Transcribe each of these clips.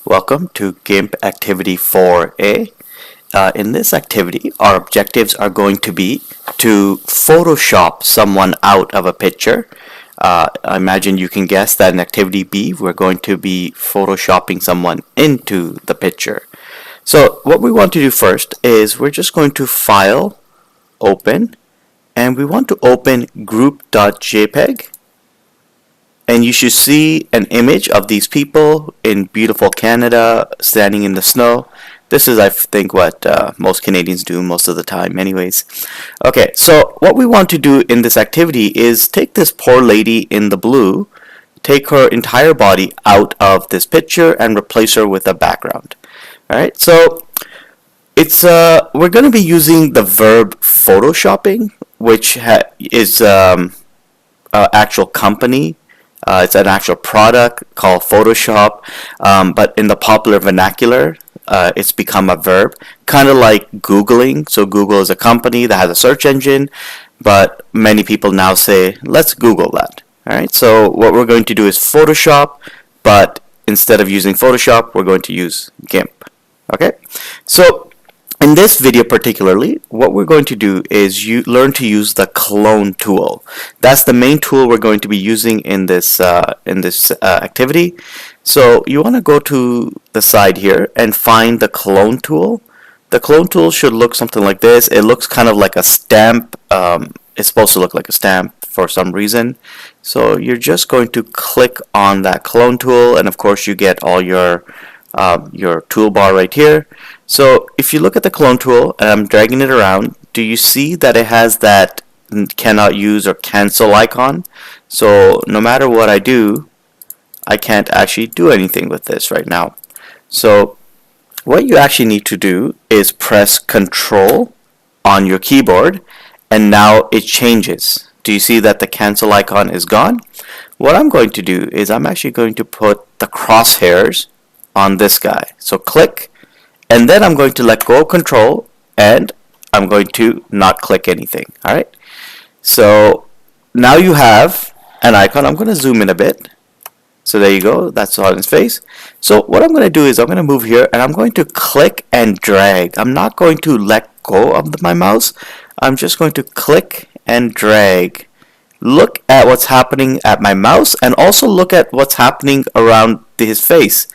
Welcome to GIMP Activity 4a. In this activity, our objectives are going to be to Photoshop someone out of a picture. I imagine you can guess that in Activity B, we're going to be Photoshopping someone into the picture. So what we want to do first is we're just going to File, Open, and we want to open group.jpg. And you should see an image of these people in beautiful Canada standing in the snow. This is, I think, what most Canadians do most of the time anyways. Okay, so what we want to do in this activity is take this poor lady in the blue, take her entire body out of this picture and replace her with a background. Alright, so it's we're going to be using the verb photoshopping, which is actual company. It's an actual product called Photoshop, but in the popular vernacular, it's become a verb, kind of like Googling. So Google is a company that has a search engine, but many people now say, let's Google that. All right, so what we're going to do is Photoshop, but instead of using Photoshop, we're going to use GIMP. Okay, so in this video particularly, what we're going to do is learn to use the clone tool. That's the main tool we're going to be using in this activity. So you want to go to the side here and find the clone tool. The clone tool should look something like this. It looks kind of like a stamp. It's supposed to look like a stamp for some reason. So you're just going to click on that clone tool, and of course you get all your toolbar right here. So if you look at the clone tool and I'm dragging it around, do you see that it has that cannot use or cancel icon? So no matter what I do, I can't actually do anything with this right now. So what you actually need to do is press Control on your keyboard, and now it changes. Do you see that the cancel icon is gone? What I'm going to do is I'm actually going to put the crosshairs on this guy. So click, and then I'm going to let go of Control, and I'm going to not click anything. Alright, so now you have an icon. I'm going to zoom in a bit. So there you go, that's on his face. So what I'm going to do is I'm going to move here, and I'm going to click and drag. I'm not going to let go of my mouse. I'm just going to click and drag. Look at what's happening at my mouse, and also look at what's happening around his face.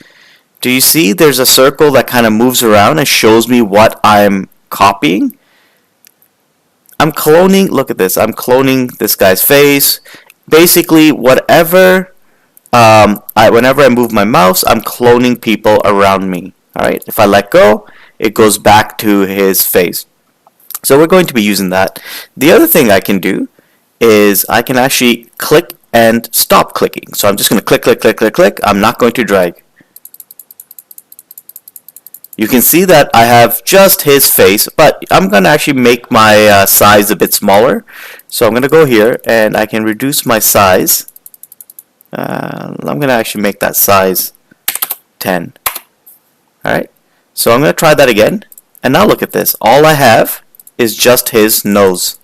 Do you see there's a circle that kind of moves around and shows me what I'm copying? I'm cloning, look at this, I'm cloning this guy's face. Basically, whatever, whenever I move my mouse, I'm cloning people around me. Alright, if I let go, it goes back to his face. So we're going to be using that. The other thing I can do is I can actually click and stop clicking. So I'm just going to click, click, click, click, click. I'm not going to drag. You can see that I have just his face, but I'm going to actually make my size a bit smaller. So I'm going to go here and I can reduce my size. I'm going to actually make that size 10. Alright, so I'm going to try that again. And now look at this. All I have is just his nose.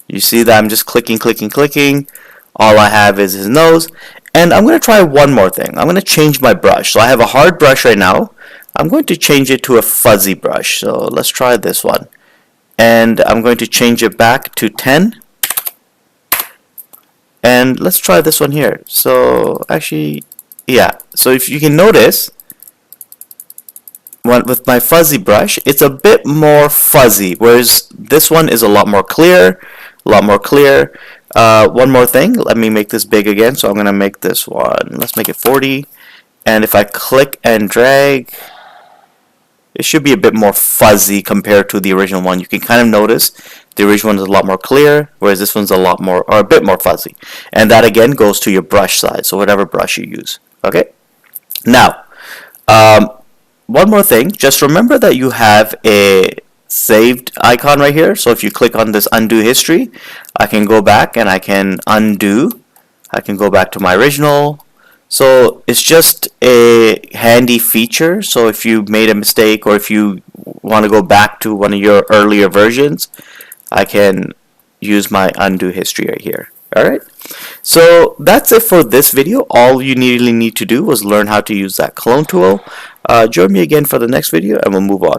You see that I'm just clicking, clicking, clicking. All I have is his nose. And I'm going to try one more thing. I'm going to change my brush. So I have a hard brush right now. I'm going to change it to a fuzzy brush. So let's try this one. And I'm going to change it back to 10. And let's try this one here. So actually, yeah. So if you can notice, with my fuzzy brush, it's a bit more fuzzy, whereas this one is a lot more clear. One more thing, let me make this big again. So I'm going to make this one, let's make it 40, and if I click and drag, it should be a bit more fuzzy compared to the original one. You can kind of notice the original one is a lot more clear, whereas this one's a bit more fuzzy. And that again goes to your brush size, so whatever brush you use. Okay, now one more thing, just remember that you have a saved icon right here. So if you click on this undo history, I can go back and I can undo. I can go back to my original. So it's just a handy feature. So if you made a mistake or if you want to go back to one of your earlier versions, I can use my undo history right here. Alright, so that's it for this video. All you really need to do was learn how to use that clone tool. Join me again for the next video and we'll move on.